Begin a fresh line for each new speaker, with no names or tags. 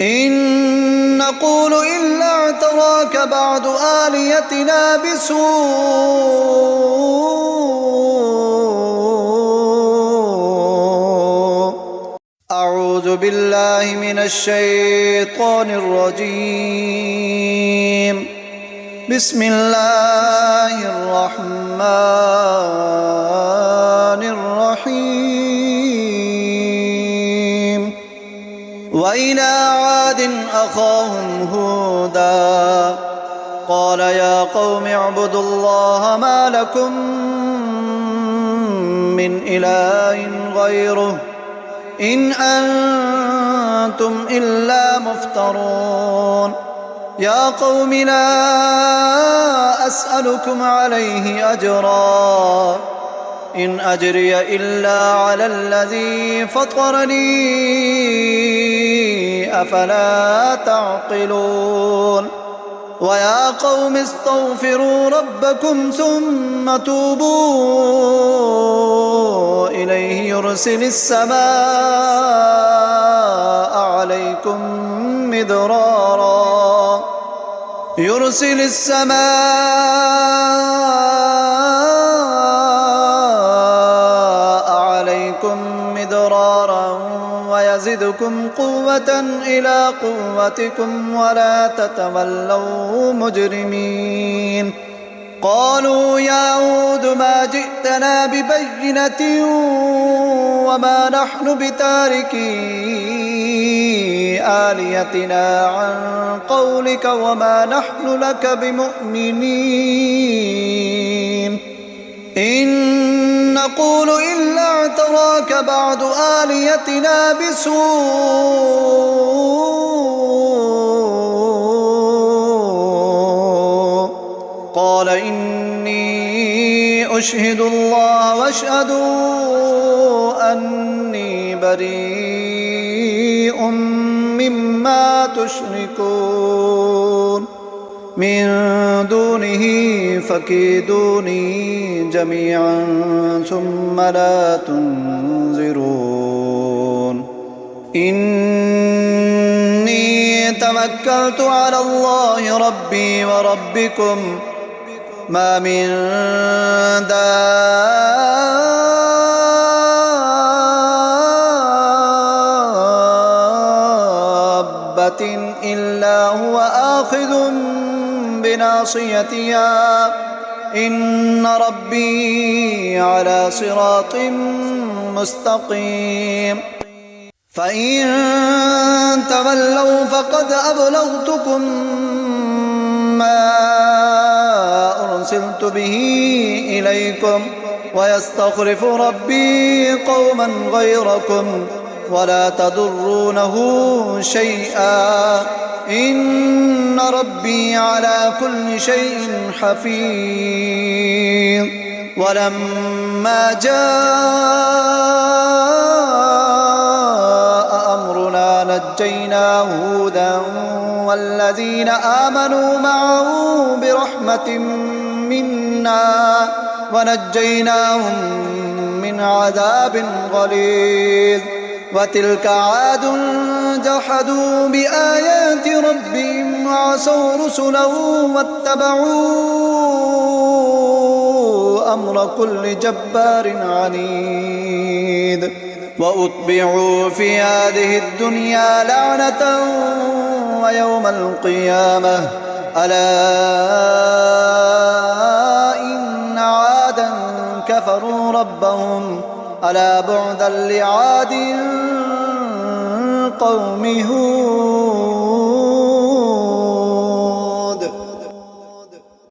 إن نقول إلا اعتراك بعض آلهتنا بسوء. أعوذ بالله من الشيطان الرجيم. بسم الله الرحمن الرحيم. وإلى عاد أخاهم هودا قال يا قوم اعبدوا الله ما لكم من إله غيره إن أنتم إلا مفترون. يا قوم لا أسألكم عليه أجرا إن أجري إلا على الذي فطرني أفلا تعقلون. ويا قوم استغفروا ربكم ثم توبوا إليه يرسل السماء عليكم مدرارا ويزدكم قوة إلى قوتكم ولا تتولوا مجرمين. قالوا يا هود ما جئتنا ببينة وما نحن بتاركي آلهتنا عن قولك وما نحن لك بمؤمنين. إن نقول إلا اعتراك بعض آلهتنا بسوء. قال إني أشهد الله واشهدوا أني بريء مما تشركون من دونه فكيدوني جميعا ثم لا تنظرون. إني توكلت على الله ربي وربكم ما من دابة إلا هو آخذ بناصيتها إن ربي على صراط مستقيم. فإن تولوا فقد أبلغتكم ما أرسلت به إليكم ويستخلف ربي قوما غيركم ولا تضرونه شيئا إن ربي على كل شيء حفيظ. ولما جاء أمرنا نجينا هودا والذين آمنوا معه برحمة منا ونجيناهم من عذاب غليظ. وتلك عاد جحدوا بآيات ربهم وعصوا رسله واتبعوا أمر كل جبار عنيد. وأتبعوا في هذه الدنيا لعنة ويوم القيامة ألا إن عادا كفروا ربهم ألا بعدا لعاد قوم هود.